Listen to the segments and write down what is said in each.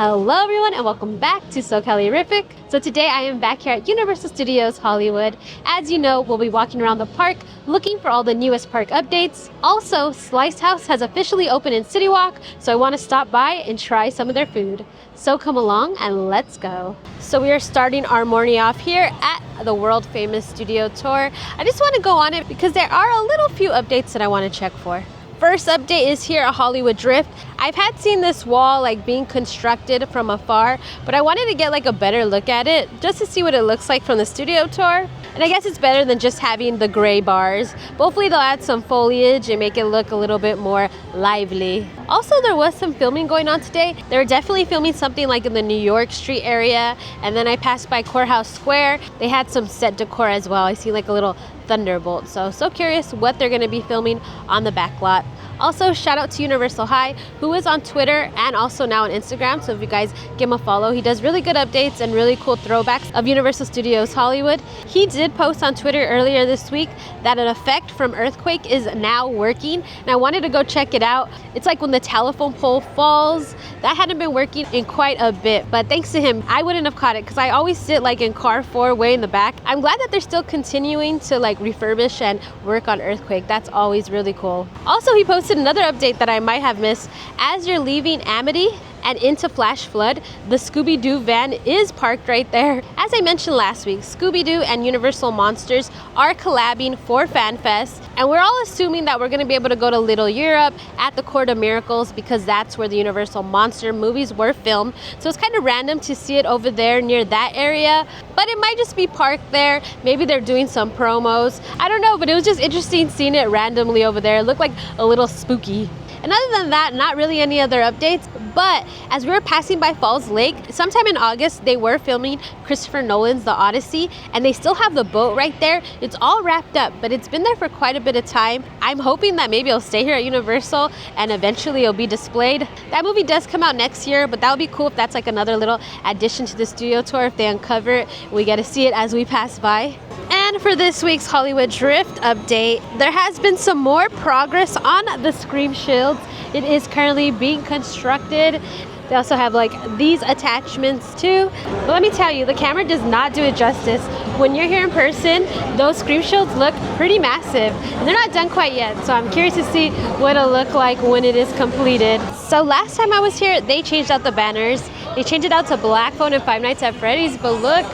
Hello everyone and welcome back to SoCaliRific. So today I am back here at Universal Studios Hollywood. As you know, we'll be walking around the park looking for all the newest park updates. Also, Slice House has officially opened in City Walk, so I want to stop by and try some of their food. So come along and let's go. So we are starting our morning off here at the world famous studio tour. I just want to go on it because there are a little few updates that I want to check for. First update is here at Hollywood Drift. I've had seen this wall being constructed from afar, but I wanted to get a better look at it just to see what it looks like from the studio tour. And I guess it's better than just having the gray bars. But hopefully they'll add some foliage and make it look a little bit more lively. Also, there was some filming going on today. They were definitely filming something in the New York Street area. And then I passed by Courthouse Square. They had some set decor as well. I see a little thunderbolt. So curious what they're going to be filming on the back lot. Also, shout out to Universal High, who is on Twitter and also now on Instagram. So if you guys give him a follow, he does really good updates and really cool throwbacks of Universal Studios Hollywood. He did post on Twitter earlier this week that an effect from earthquake is now working. And I wanted to go check it out. It's like when the telephone pole falls. That hadn't been working in quite a bit, but thanks to him, I wouldn't have caught it because I always sit in car 4 way in the back. I'm glad that they're still continuing to refurbish and work on earthquake. That's always really cool. Also, he posted another update that I might have missed. As you're leaving Amity and into Flash Flood, the Scooby-Doo van is parked right there. As I mentioned last week, Scooby-Doo and Universal Monsters are collabing for FanFest, and we're all assuming that we're going to be able to go to Little Europe at the Court of Miracles because that's where the Universal Monster movies were filmed. So it's kind of random to see it over there near that area, but it might just be parked there. Maybe they're doing some promos. I don't know, but it was just interesting seeing it randomly over there. It looked like a little spooky. And other than that, not really any other updates. But as we were passing by Falls Lake, sometime in August, they were filming Christopher Nolan's The Odyssey, and they still have the boat right there. It's all wrapped up, but it's been there for quite a bit of time. I'm hoping that maybe it'll stay here at Universal and eventually it'll be displayed. That movie does come out next year, but that would be cool if that's another little addition to the studio tour. If they uncover it, we get to see it as we pass by. And for this week's Hollywood Drift update, there has been some more progress on the Scream Shields. It is currently being constructed. They also have these attachments too. But let me tell you, the camera does not do it justice. When you're here in person, those Scream Shields look pretty massive. And they're not done quite yet, so I'm curious to see what it'll look like when it is completed. So last time I was here, they changed out the banners. They changed it out to Black Phone and Five Nights at Freddy's, but look,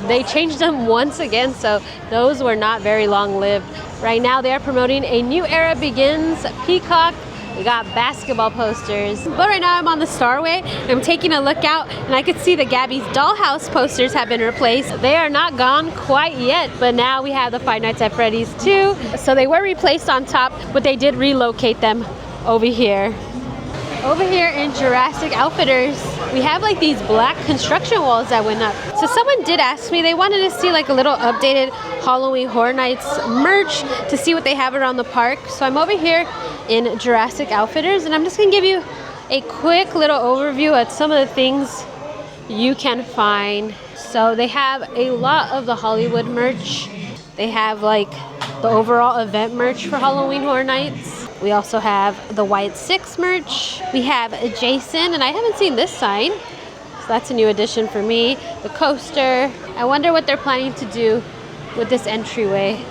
they changed them once again, so those were not very long-lived. Right now, they are promoting A New Era Begins, Peacock. We got basketball posters. But right now, I'm on the Starway, and I'm taking a look out, and I could see the Gabby's Dollhouse posters have been replaced. They are not gone quite yet, but now we have the Five Nights at Freddy's too. So they were replaced on top, but they did relocate them over here. Over here in Jurassic Outfitters, we have these black construction walls that went up. So someone did ask me, they wanted to see a little updated Halloween Horror Nights merch to see what they have around the park. So I'm over here in Jurassic Outfitters, and I'm just gonna give you a quick little overview of some of the things you can find. So they have a lot of the Hollywood merch. They have the overall event merch for Halloween Horror Nights. We also have the White Six merch. We have Jason, and I haven't seen this sign, so that's a new addition for me. The coaster. I wonder what they're planning to do with this entryway.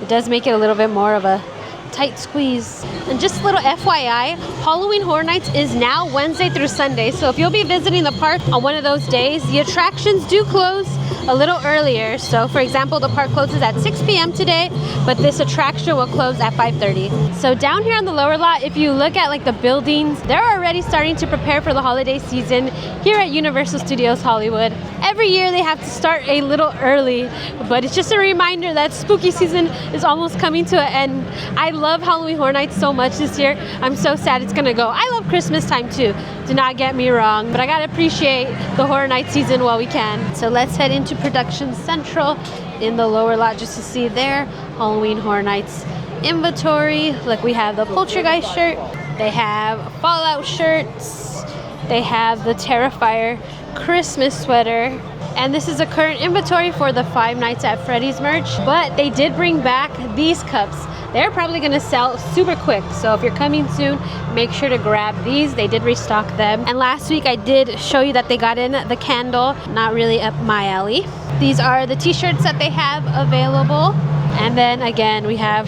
It does make it a little bit more of a tight squeeze. And just a little FYI, Halloween Horror Nights is now Wednesday through Sunday, so if you'll be visiting the park on one of those days, the attractions do close a little earlier. So for example, the park closes at 6 p.m. today, but this attraction will close at 5:30. So down here on the lower lot, if you look at the buildings, they're already starting to prepare for the holiday season here at Universal Studios Hollywood. Every year they have to start a little early, but it's just a reminder that spooky season is almost coming to an end. I love Halloween Horror Nights so much this year. I'm so sad it's gonna go. I love Christmas time too, do not get me wrong, but I gotta appreciate the Horror Night season while we can. So let's head into Production Central in the lower lot just to see their Halloween Horror Nights inventory. Look, we have the Poltergeist shirt, they have Fallout shirts, they have the Terrifier Christmas sweater, and this is a current inventory for the Five Nights at Freddy's merch, but they did bring back these cups. they're probably gonna sell super quick. So if you're coming soon, make sure to grab these. They did restock them. And last week I did show you that they got in the candle, not really up my alley. These are the t-shirts that they have available. And then again, we have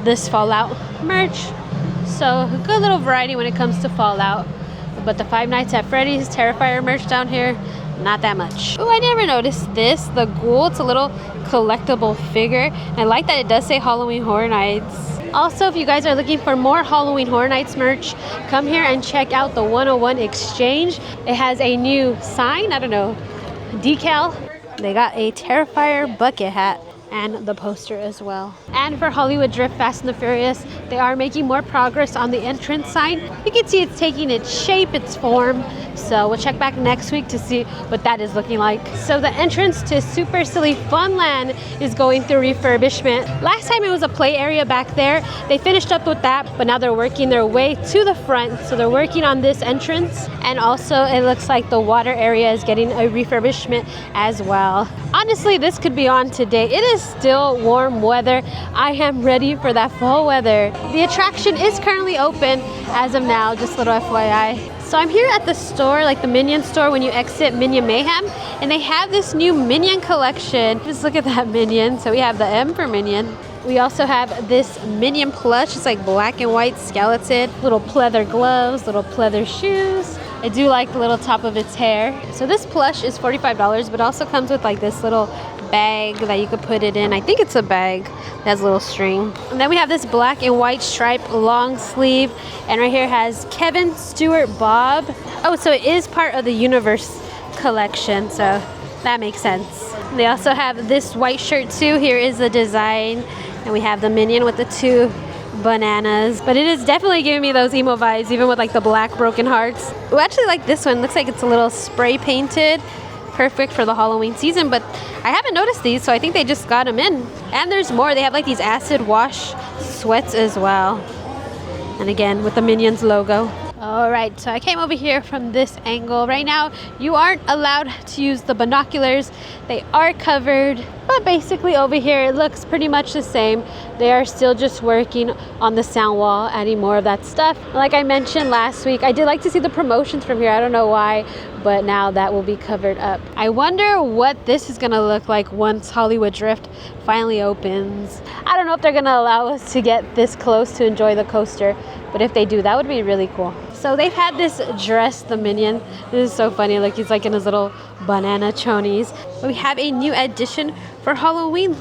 this Fallout merch. So a good little variety when it comes to Fallout. But the Five Nights at Freddy's Terrifier merch down here, not that much. Oh, I never noticed this, the ghoul. It's a little collectible figure. I like that it does say Halloween Horror Nights. Also, if you guys are looking for more Halloween Horror Nights merch, come here and check out the 101 Exchange. It has a new sign, I don't know, decal. They got a Terrifier bucket hat and the poster as well. And for Hollywood Drift Fast and the Furious, they are making more progress on the entrance sign. You can see it's taking its shape, its form. So we'll check back next week to see what that is looking like. So the entrance to Super Silly Funland is going through refurbishment. Last time it was a play area back there. They finished up with that, but now they're working their way to the front. So they're working on this entrance. And also it looks like the water area is getting a refurbishment as well. Honestly, this could be on today. It is still warm weather. I am ready for that fall weather. The attraction is currently open as of now, just a little FYI. So I'm here at the store, like the Minion store when you exit Minion Mayhem, and they have this new Minion collection. Just look at that Minion. So we have the M for Minion. We also have this Minion plush. It's like black and white skeleton, little pleather gloves, little pleather shoes. I do like the little top of its hair. So this plush is $45, but also comes with like this little bag that you could put it in. I think it's a bag that has a little string. And then we have this black and white stripe long sleeve, and right here has Kevin Stewart Bob. Oh, so it is part of the Universe collection, so that makes sense. They also have this white shirt too. Here is the design, and we have the Minion with the two bananas, but it is definitely giving me those emo vibes, even with like the black broken hearts. Oh, actually like this one. Looks like it's a little spray painted. Perfect for the Halloween season, but I haven't noticed these, so I think they just got them in. And there's more. They have like these acid wash sweats as well. And again, with the Minions logo. All right, so I came over here from this angle. Right now, you aren't allowed to use the binoculars. They are covered, but basically over here, it looks pretty much the same. They are still just working on the sound wall, adding more of that stuff. Like I mentioned last week, I did like to see the promotions from here. I don't know why, but now that will be covered up. I wonder what this is gonna look like once Hollywood Drift finally opens. I don't know if they're gonna allow us to get this close to enjoy the coaster, but if they do, that would be really cool. So they've had this dress, the Minion. This is so funny. Like he's like in his little banana chonies. But we have a new addition for Halloween.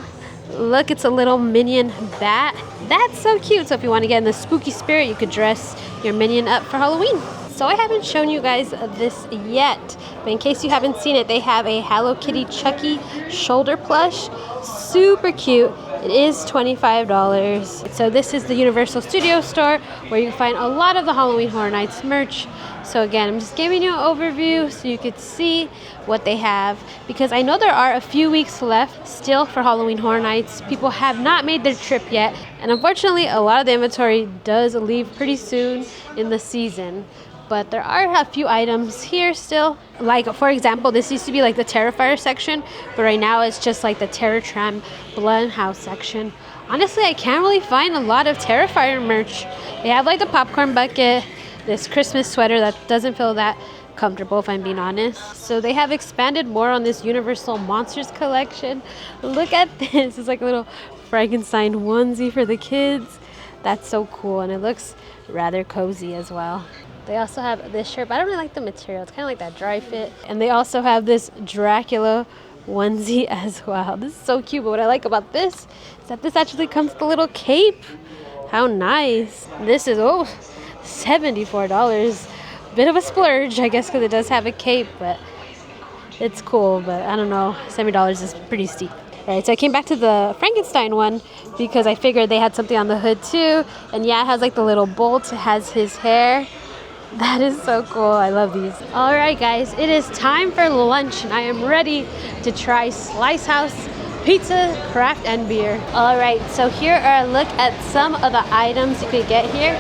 Look, it's a little Minion bat. That's so cute. So if you want to get in the spooky spirit, you could dress your Minion up for Halloween. So I haven't shown you guys this yet, but in case you haven't seen it, they have a Hello Kitty Chucky shoulder plush. Super cute. It is $25. So this is the Universal Studios store where you can find a lot of the Halloween Horror Nights merch. So again, I'm just giving you an overview so you could see what they have, because I know there are a few weeks left still for Halloween Horror Nights. People have not made their trip yet, and unfortunately a lot of the inventory does leave pretty soon in the season. But there are a few items here still. Like, for example, this used to be like the Terrifier section, but right now it's just like the Terror Tram Blumhouse section. Honestly, I can't really find a lot of Terrifier merch. They have like the popcorn bucket, this Christmas sweater that doesn't feel that comfortable, if I'm being honest. So they have expanded more on this Universal Monsters collection. Look at this. It's like a little Frankenstein onesie for the kids. That's so cool, and it looks rather cozy as well. They also have this shirt, but I don't really like the material. It's kind of like that dry fit. And they also have this Dracula onesie as well. This is so cute, but what I like about this is that this actually comes with a little cape. How nice. This is, oh, $74. Bit of a splurge, I guess, because it does have a cape, but it's cool. But I don't know, $70 is pretty steep. All right, so I came back to the Frankenstein one because I figured they had something on the hood too. And yeah, it has like the little bolt. It has his hair. That is so cool. I love these. All right, guys, it is time for lunch, and I am ready to try Slice House pizza, craft, and beer. All right, so here are a look at some of the items you could get here.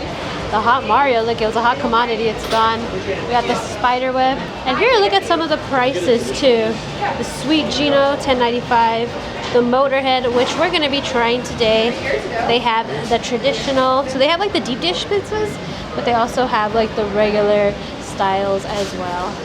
The hot Mario, look, it was a hot commodity. It's gone. We got the spider web. And here, look at some of the prices too. The Sweet Gino, $10.95. the Motorhead, which we're gonna be trying today. They have the traditional, so they have like the deep dish pizzas, but they also have like the regular styles as well.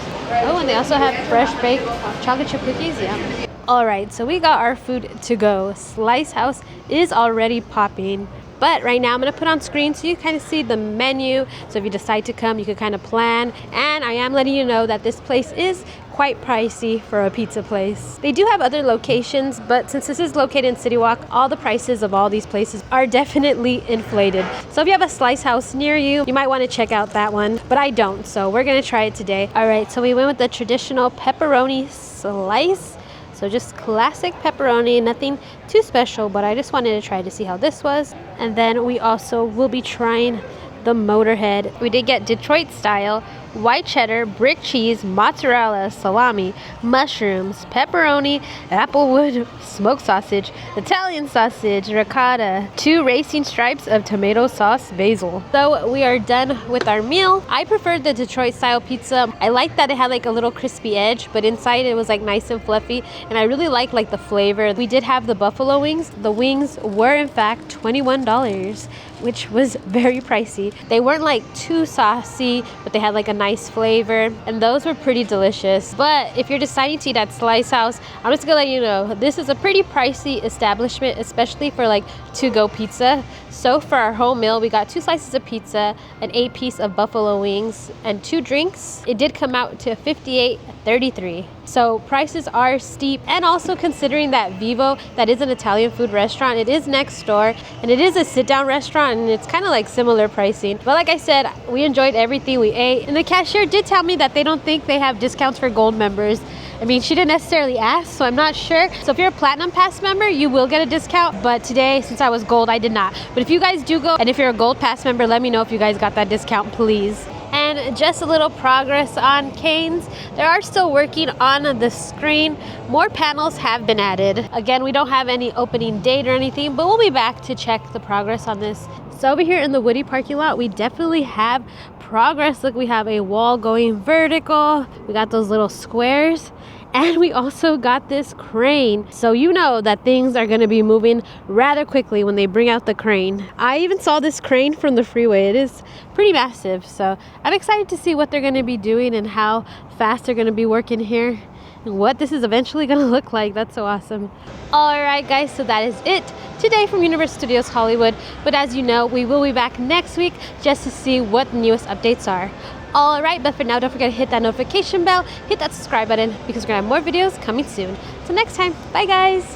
Oh, and they also have fresh baked chocolate chip cookies. Yeah. All right, so we got our food to go. Slice House is already popping. But right now I'm going to put on screen so you kind of see the menu. So if you decide to come, you can kind of plan. And I am letting you know that this place is quite pricey for a pizza place. They do have other locations, but since this is located in City Walk, all the prices of all these places are definitely inflated. So if you have a Slice House near you, you might want to check out that one, but I don't, so we're going to try it today. All right, so we went with the traditional pepperoni slice. So just classic pepperoni, nothing too special, but I just wanted to try to see how this was. And then we also will be trying the Motorhead. We did get Detroit style, white cheddar, brick cheese, mozzarella, salami, mushrooms, pepperoni, applewood, smoked sausage, Italian sausage, ricotta, 2 racing stripes of tomato sauce basil. So we are done with our meal. I preferred the Detroit style pizza. I liked that it had like a little crispy edge, but inside it was like nice and fluffy, and I really liked like the flavor. We did have the buffalo wings. The wings were in fact $21, which was very pricey. They weren't like too saucy, but they had like a nice flavor, and those were pretty delicious. But if you're deciding to eat at Slice House, I'm just gonna let you know this is a pretty pricey establishment, especially for like to-go pizza. So for our whole meal, we got 2 slices of pizza, an 8-piece of buffalo wings, and 2 drinks. It did come out to $58.33. So prices are steep, and also considering that Vivo, that is an Italian food restaurant, it is next door, and it is a sit-down restaurant, and it's kind of like similar pricing. But like I said, we enjoyed everything we ate, and the cashier did tell me that they don't think they have discounts for gold members. I mean, she didn't necessarily ask, so I'm not sure. So if you're a Platinum Pass member, you will get a discount. But today, since I was Gold, I did not. But if you guys do go, and if you're a Gold Pass member, let me know if you guys got that discount, please. And just a little progress on Cane's. They are still working on the screen. More panels have been added. Again, we don't have any opening date or anything, but we'll be back to check the progress on this. So over here in the Woody parking lot, we definitely have progress. Look, we have a wall going vertical. We got those little squares. And we also got this crane. So you know that things are going to be moving rather quickly when they bring out the crane. I even saw this crane from the freeway. It is pretty massive. So I'm excited to see what they're going to be doing and how fast they're going to be working here and what this is eventually going to look like. That's so awesome. All right, guys, so that is it today from Universal Studios Hollywood. But as you know, we will be back next week just to see what the newest updates are. All right, but for now, don't forget to hit that notification bell, hit that subscribe button, because we're gonna have more videos coming soon. Till next time, bye guys.